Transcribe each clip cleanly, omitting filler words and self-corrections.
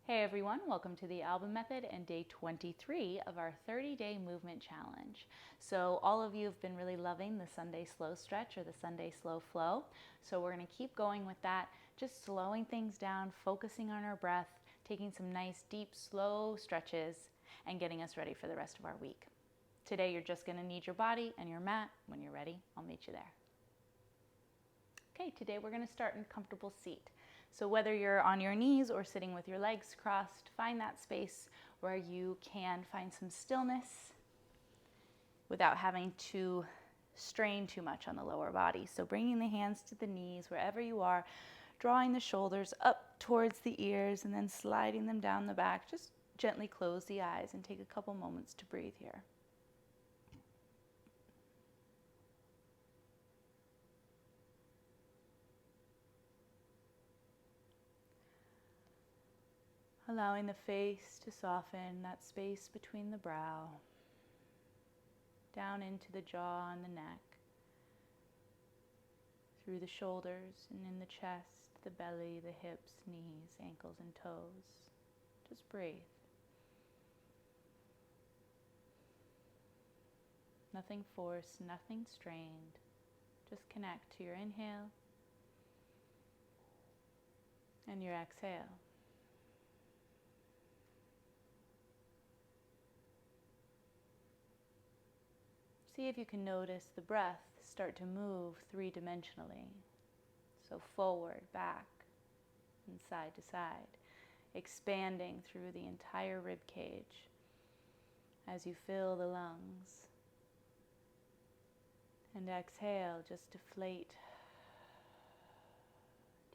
Hey everyone, welcome to the Alba Method and day 23 of our 30-day movement challenge. So all of you have been really loving the Sunday slow stretch or the Sunday slow flow. So we're going to keep going with that, just slowing things down, focusing on our breath, taking some nice deep slow stretches and getting us ready for the rest of our week. Today you're just going to need your body and your mat. When you're ready, I'll meet you there. Okay, today we're going to start in a comfortable seat. So whether you're on your knees or sitting with your legs crossed, find that space where you can find some stillness without having to strain too much on the lower body. So bringing the hands to the knees wherever you are, drawing the shoulders up towards the ears and then sliding them down the back. Just gently close the eyes and take a couple moments to breathe here. Allowing the face to soften, that space between the brow, down into the jaw and the neck, through the shoulders and in the chest, the belly, the hips, knees, ankles, and toes. Just breathe. Nothing forced, nothing strained. Just connect to your inhale and your exhale. See if you can notice the breath start to move three-dimensionally. So forward, back, and side to side, expanding through the entire rib cage as you fill the lungs. And exhale, just deflate,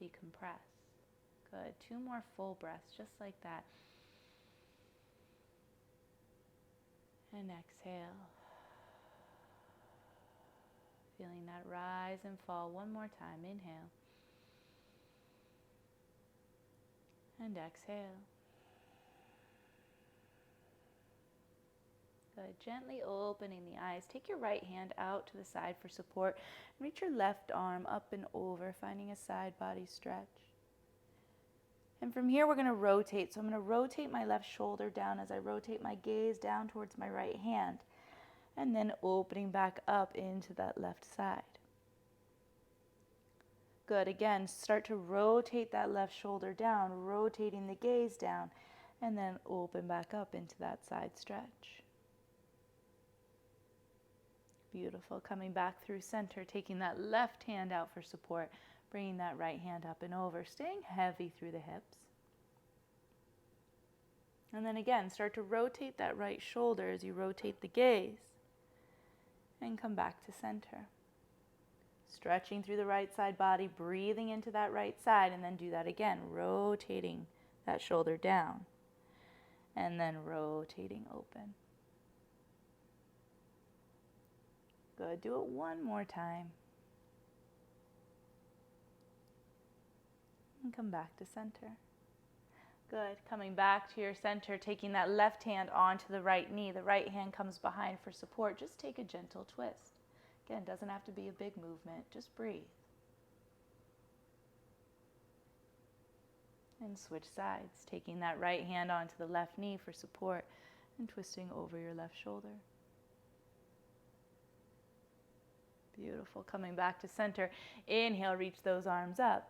decompress. Good. 2 more full breaths, just like that. And exhale. Feeling that rise and fall 1 more time. Inhale. And exhale. Good. Gently opening the eyes. Take your right hand out to the side for support. Reach your left arm up and over, finding a side body stretch. And from here we're going to rotate. So I'm going to rotate my left shoulder down as I rotate my gaze down towards my right hand. And then opening back up into that left side. Good. Again, start to rotate that left shoulder down, rotating the gaze down, and then open back up into that side stretch. Beautiful. Coming back through center, taking that left hand out for support, bringing that right hand up and over, staying heavy through the hips. And then again, start to rotate that right shoulder as you rotate the gaze. And come back to center. Stretching through the right side body, breathing into that right side, and then do that again, rotating that shoulder down, and then rotating open. Good. Do it 1 more time. And come back to center. Good. Coming back to your center, taking that left hand onto the right knee. The right hand comes behind for support. Just take a gentle twist. Again, doesn't have to be a big movement. Just breathe. And switch sides, taking that right hand onto the left knee for support and twisting over your left shoulder. Beautiful. Coming back to center. Inhale, reach those arms up.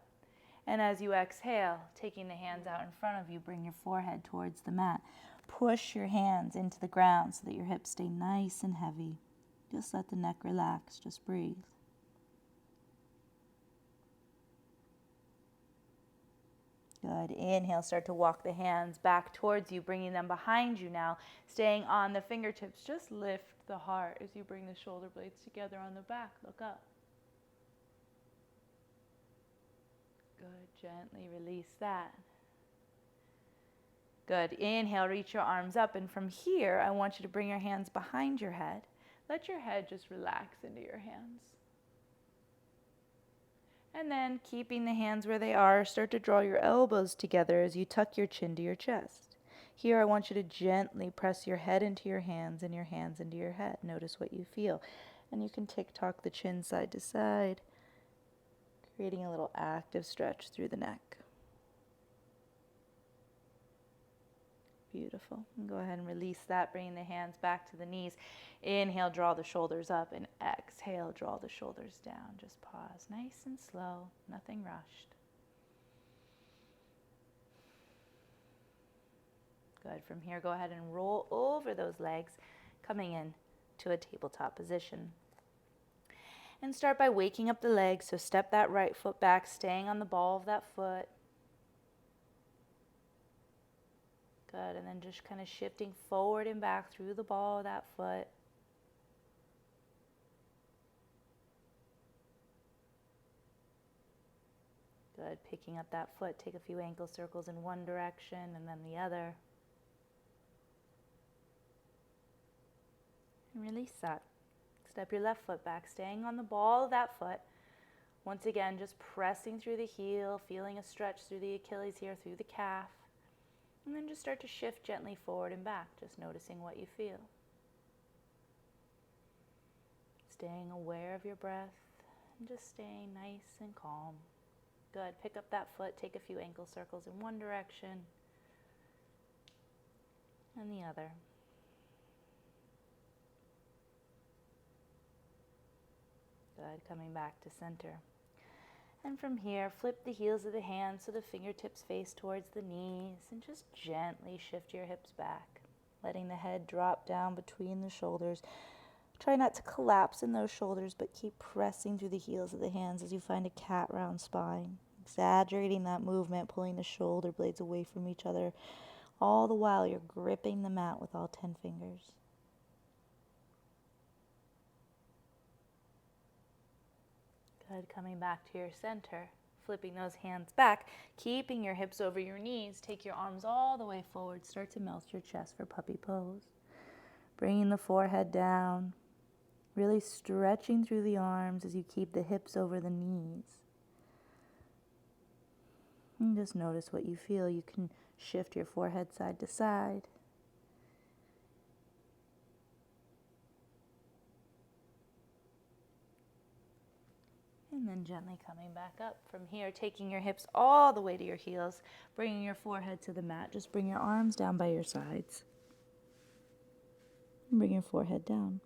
And as you exhale, taking the hands out in front of you, bring your forehead towards the mat. Push your hands into the ground so that your hips stay nice and heavy. Just let the neck relax. Just breathe. Good. Inhale, start to walk the hands back towards you, bringing them behind you now. Staying on the fingertips, just lift the heart as you bring the shoulder blades together on the back. Look up. Good. Gently release that. Good. Inhale, reach your arms up. And from here, I want you to bring your hands behind your head. Let your head just relax into your hands. And then, keeping the hands where they are, start to draw your elbows together as you tuck your chin to your chest. Here, I want you to gently press your head into your hands and your hands into your head. Notice what you feel. And you can tick-tock the chin side to side, creating a little active stretch through the neck. Beautiful. And go ahead and release that, bringing the hands back to the knees. Inhale, draw the shoulders up, and exhale, draw the shoulders down. Just pause, nice and slow, nothing rushed. Good. From here, go ahead and roll over those legs, coming in to a tabletop position. And start by waking up the legs. So step that right foot back, staying on the ball of that foot. Good. And then just kind of shifting forward and back through the ball of that foot. Good. Picking up that foot, take a few ankle circles in one direction and then the other. And release that. Step your left foot back, staying on the ball of that foot. Once again, just pressing through the heel, feeling a stretch through the Achilles here, through the calf. And then just start to shift gently forward and back, just noticing what you feel. Staying aware of your breath and just staying nice and calm. Good. Pick up that foot, take a few ankle circles in one direction and the other. Good. Coming back to center. And from here, flip the heels of the hands so the fingertips face towards the knees and just gently shift your hips back, letting the head drop down between the shoulders. Try not to collapse in those shoulders, but keep pressing through the heels of the hands as you find a cat round spine, exaggerating that movement, pulling the shoulder blades away from each other. All the while, you're gripping the mat with all 10 fingers. Good. Coming back to your center, flipping those hands back, keeping your hips over your knees. Take your arms all the way forward. Start to melt your chest for puppy pose. Bringing the forehead down, really stretching through the arms as you keep the hips over the knees. And just notice what you feel. You can shift your forehead side to side. And then gently coming back up. From here, taking your hips all the way to your heels, bringing your forehead to the mat. Just bring your arms down by your sides. And bring your forehead down.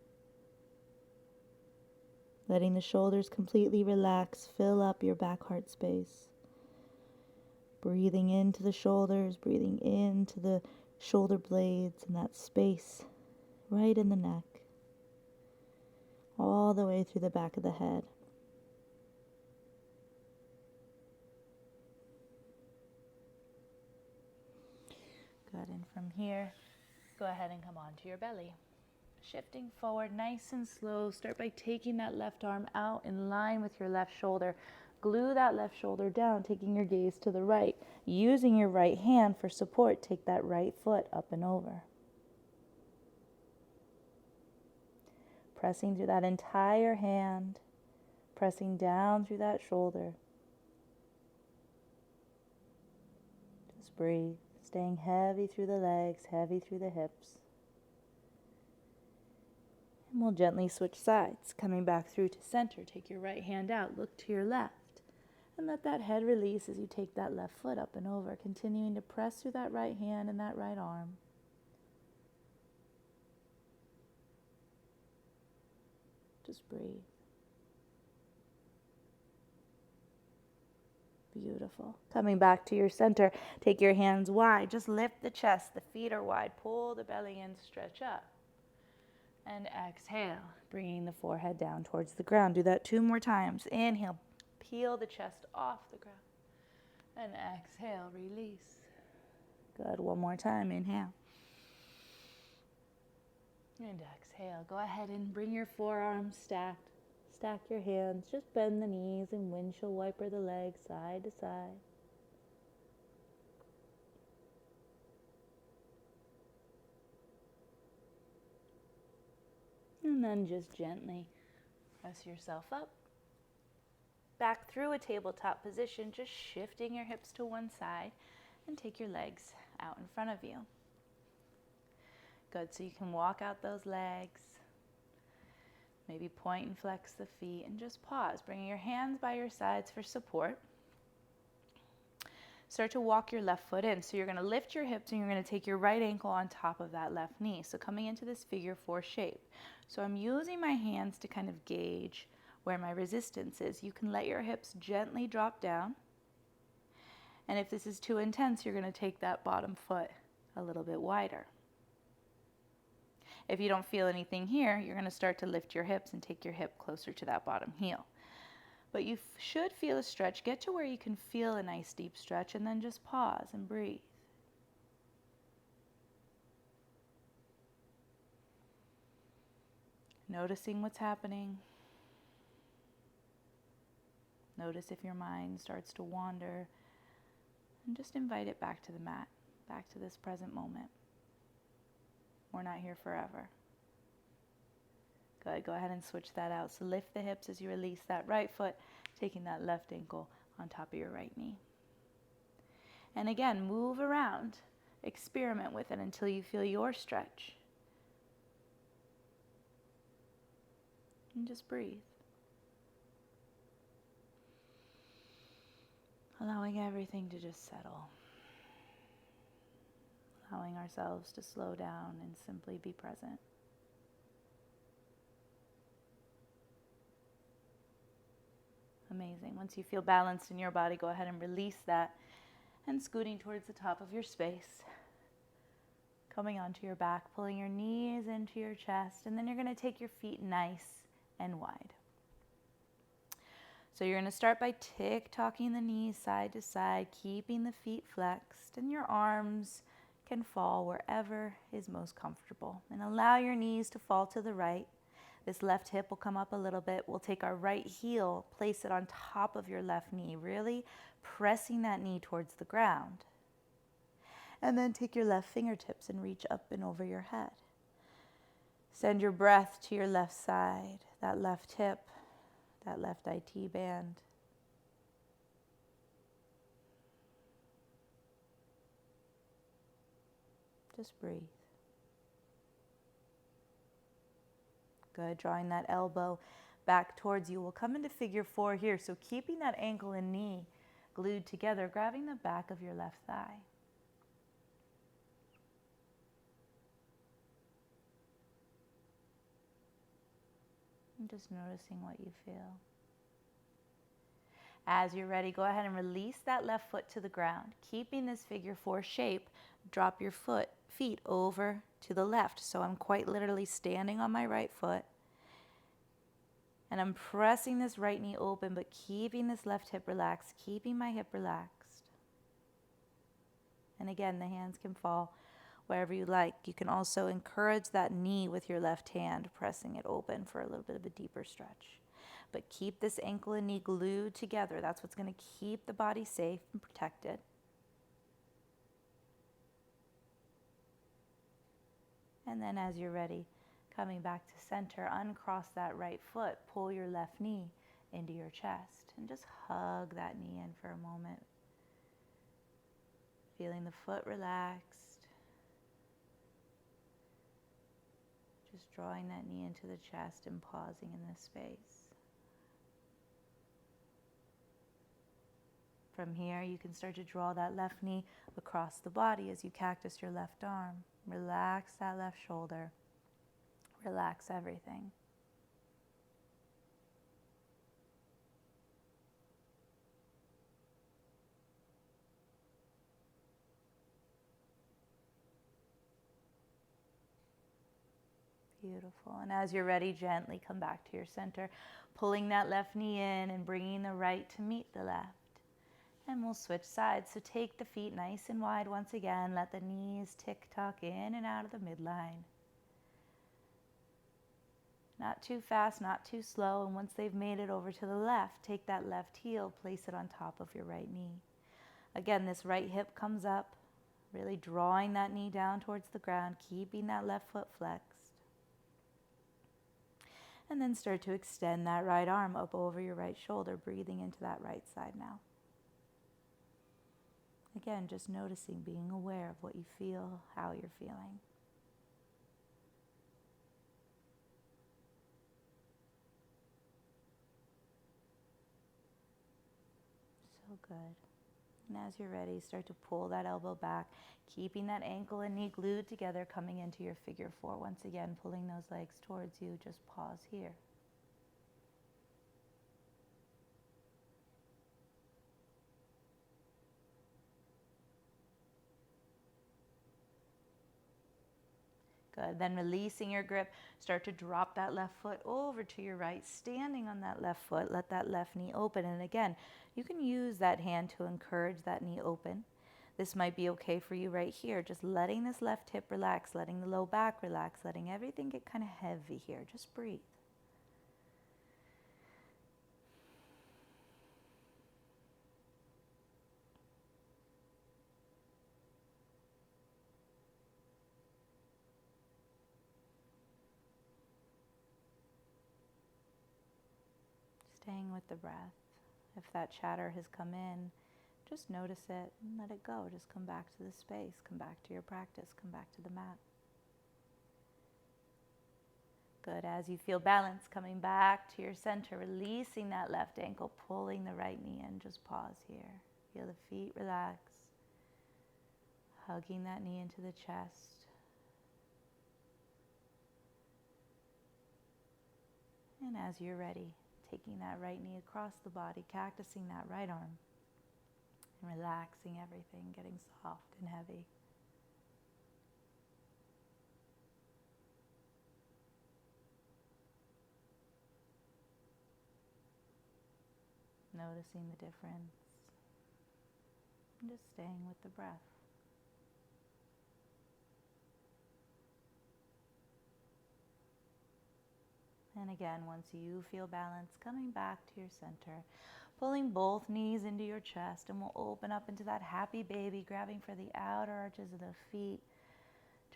Letting the shoulders completely relax, fill up your back heart space. Breathing into the shoulders, breathing into the shoulder blades and that space right in the neck. All the way through the back of the head. Good, and from here, go ahead and come onto your belly. Shifting forward nice and slow. Start by taking that left arm out in line with your left shoulder. Glue that left shoulder down, taking your gaze to the right. Using your right hand for support, take that right foot up and over. Pressing through that entire hand, pressing down through that shoulder. Just breathe. Staying heavy through the legs, heavy through the hips. And we'll gently switch sides, coming back through to center. Take your right hand out, look to your left. And let that head release as you take that left foot up and over, continuing to press through that right hand and that right arm. Just breathe. Beautiful. Coming back to your center, take your hands wide. Just lift the chest. The feet are wide. Pull the belly in, stretch up. And exhale, bringing the forehead down towards the ground. Do that 2 more times. Inhale, peel the chest off the ground. And exhale, release. Good. 1 more time. Inhale. And exhale. Go ahead and bring your forearms stacked. Stack your hands, just bend the knees and windshield wiper the legs side to side. And then just gently press yourself up. Back through a tabletop position, just shifting your hips to one side and take your legs out in front of you. Good, so you can walk out those legs. Maybe point and flex the feet and just pause, bringing your hands by your sides for support. Start to walk your left foot in. So you're going to lift your hips and you're going to take your right ankle on top of that left knee. So coming into this figure 4 shape. So I'm using my hands to kind of gauge where my resistance is. You can let your hips gently drop down. And if this is too intense, you're going to take that bottom foot a little bit wider. If you don't feel anything here, you're going to start to lift your hips and take your hip closer to that bottom heel. But you should feel a stretch. Get to where you can feel a nice deep stretch and then just pause and breathe. Noticing what's happening. Notice if your mind starts to wander, and just invite it back to the mat, back to this present moment. We're not here forever. Good, go ahead and switch that out. So lift the hips as you release that right foot, taking that left ankle on top of your right knee. And again, move around, experiment with it until you feel your stretch. And just breathe. Allowing everything to just settle. Allowing ourselves to slow down and simply be present. Amazing. Once you feel balanced in your body, go ahead and release that and scooting towards the top of your space. Coming onto your back, pulling your knees into your chest, and then you're going to take your feet nice and wide. So you're going to start by tick-tocking the knees side to side, keeping the feet flexed, and your arms can fall wherever is most comfortable. And allow your knees to fall to the right. This left hip will come up a little bit. We'll take our right heel, place it on top of your left knee, really pressing that knee towards the ground. And then take your left fingertips and reach up and over your head. Send your breath to your left side, that left hip, that left IT band. Just breathe. Good, drawing that elbow back towards you. We'll come into figure 4 here. So keeping that ankle and knee glued together, grabbing the back of your left thigh. And just noticing what you feel. As you're ready, go ahead and release that left foot to the ground. Keeping this figure 4 shape, drop your feet over to the left. So I'm quite literally standing on my right foot. And I'm pressing this right knee open, but keeping this left hip relaxed, keeping my hip relaxed. And again, the hands can fall wherever you like. You can also encourage that knee with your left hand, pressing it open for a little bit of a deeper stretch. But keep this ankle and knee glued together. That's what's going to keep the body safe and protected. And then as you're ready, coming back to center, uncross that right foot, pull your left knee into your chest, and just hug that knee in for a moment. Feeling the foot relaxed. Just drawing that knee into the chest and pausing in this space. From here, you can start to draw that left knee across the body as you cactus your left arm. Relax that left shoulder. Relax everything. Beautiful. And as you're ready, gently come back to your center, pulling that left knee in and bringing the right to meet the left. And we'll switch sides. So take the feet nice and wide once again. Let the knees tick-tock in and out of the midline. Not too fast, not too slow. And once they've made it over to the left, take that left heel, place it on top of your right knee. Again, this right hip comes up, really drawing that knee down towards the ground, keeping that left foot flexed. And then start to extend that right arm up over your right shoulder, breathing into that right side now. Again, just noticing, being aware of what you feel, how you're feeling. So good. And as you're ready, start to pull that elbow back, keeping that ankle and knee glued together, coming into your figure four. Once again, pulling those legs towards you. Just pause here. Good. Then releasing your grip, start to drop that left foot over to your right, standing on that left foot. Let that left knee open. And again, you can use that hand to encourage that knee open. This might be okay for you right here. Just letting this left hip relax, letting the low back relax, letting everything get kind of heavy here. Just breathe. Staying with the breath. If that chatter has come in, just notice it and let it go. Just come back to the space, come back to your practice, come back to the mat. Good. As you feel balance, coming back to your center, releasing that left ankle, pulling the right knee in. Just pause here. Feel the feet relax, hugging that knee into the chest. And as you're ready, taking that right knee across the body, cactusing that right arm, and relaxing everything, getting soft and heavy. Noticing the difference, and just staying with the breath. And again, once you feel balance, coming back to your center, pulling both knees into your chest, and we'll open up into that happy baby, grabbing for the outer arches of the feet,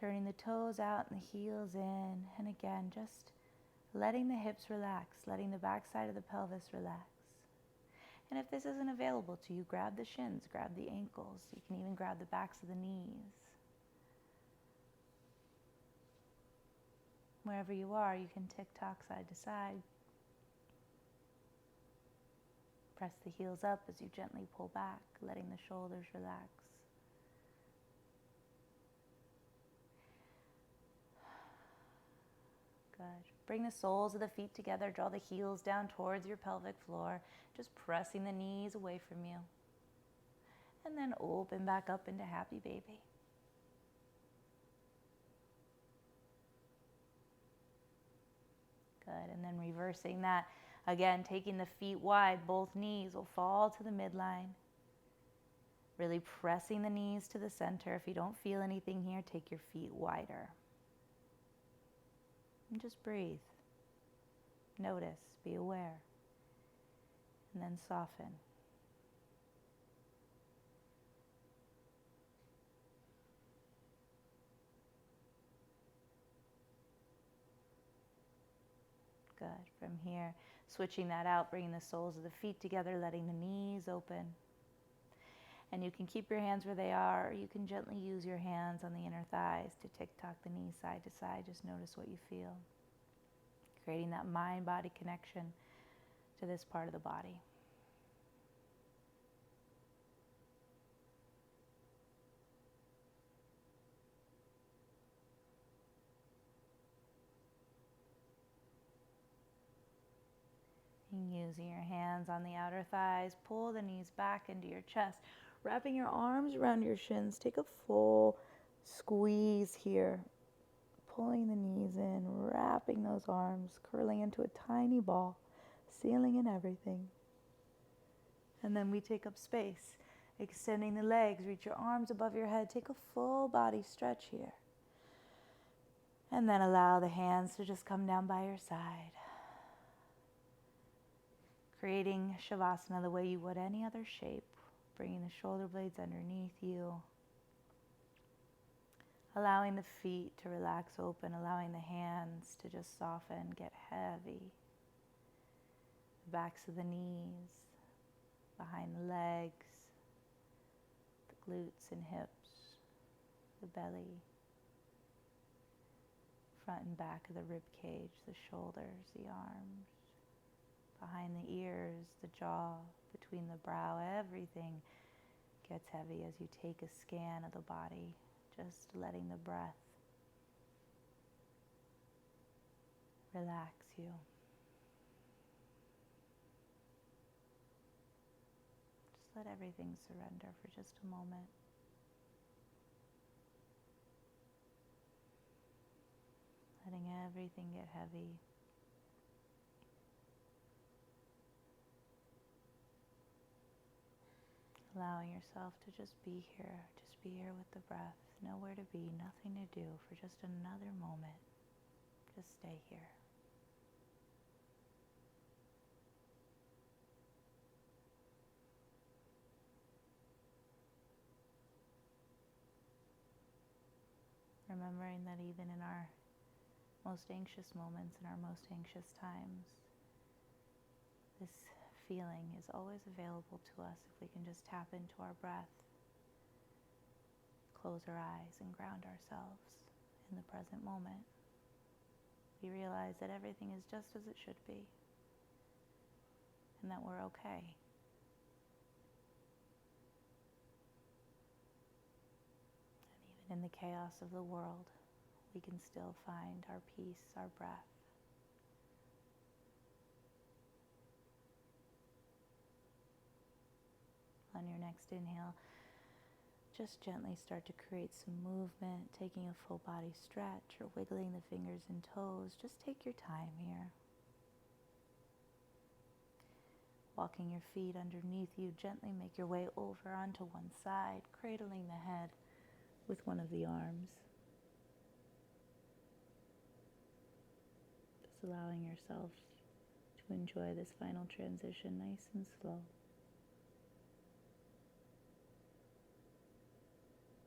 turning the toes out and the heels in. And again, just letting the hips relax, letting the backside of the pelvis relax. And if this isn't available to you, grab the shins, grab the ankles. You can even grab the backs of the knees. Wherever you are, you can tick-tock side to side. Press the heels up as you gently pull back, letting the shoulders relax. Good. Bring the soles of the feet together, draw the heels down towards your pelvic floor, just pressing the knees away from you. And then open back up into happy baby. Good. And then reversing that. Again, taking the feet wide, both knees will fall to the midline. Really pressing the knees to the center. If you don't feel anything here, take your feet wider. And just breathe. Notice, be aware. And then soften. Good. From here, switching that out, bringing the soles of the feet together, letting the knees open. And you can keep your hands where they are, or you can gently use your hands on the inner thighs to tick-tock the knees side to side. Just notice what you feel. Creating that mind-body connection to this part of the body. And using your hands on the outer thighs, pull the knees back into your chest, wrapping your arms around your shins. Take a full squeeze here, pulling the knees in, wrapping those arms, curling into a tiny ball, sealing in everything. And then we take up space, extending the legs, reach your arms above your head, take a full body stretch here. And then allow the hands to just come down by your side. Creating Shavasana the way you would any other shape, bringing the shoulder blades underneath you. Allowing the feet to relax open, allowing the hands to just soften, get heavy. The backs of the knees, behind the legs, the glutes and hips, the belly, front and back of the rib cage, the shoulders, the arms, behind the ears, the jaw, between the brow, everything gets heavy as you take a scan of the body, just letting the breath relax you. Just let everything surrender for just a moment. Letting everything get heavy. Allowing yourself to just be here with the breath. Nowhere to be, nothing to do for just another moment. Just stay here. Remembering that even in our most anxious moments, in our most anxious times, this feeling is always available to us if we can just tap into our breath, close our eyes, and ground ourselves in the present moment. We realize that everything is just as it should be, and that we're okay. And even in the chaos of the world, we can still find our peace, our breath. On your next inhale, just gently start to create some movement, taking a full body stretch or wiggling the fingers and toes. Just take your time here. Walking your feet underneath you, gently make your way over onto one side, cradling the head with one of the arms. Just allowing yourself to enjoy this final transition nice and slow.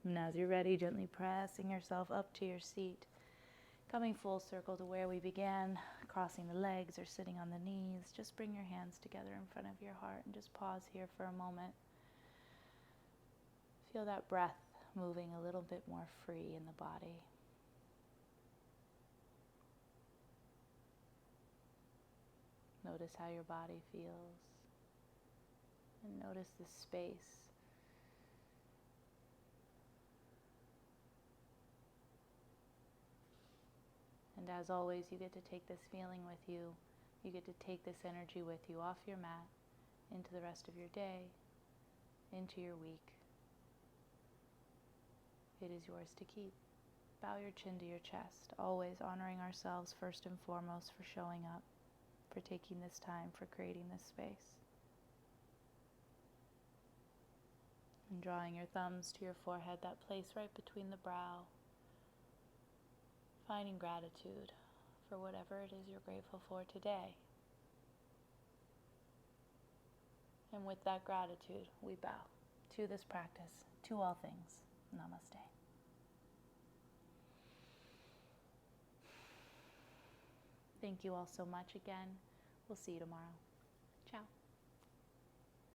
And as you're ready, gently pressing yourself up to your seat, coming full circle to where we began, crossing the legs or sitting on the knees. Just bring your hands together in front of your heart and just pause here for a moment. Feel that breath moving a little bit more free in the body. Notice how your body feels, and notice the space. And as always, you get to take this feeling with you. You get to take this energy with you off your mat, into the rest of your day, into your week. It is yours to keep. Bow your chin to your chest, always honoring ourselves first and foremost for showing up, for taking this time, for creating this space. And drawing your thumbs to your forehead, that place right between the brow. Finding gratitude for whatever it is you're grateful for today. And with that gratitude, we bow to this practice, to all things. Namaste. Thank you all so much again. We'll see you tomorrow.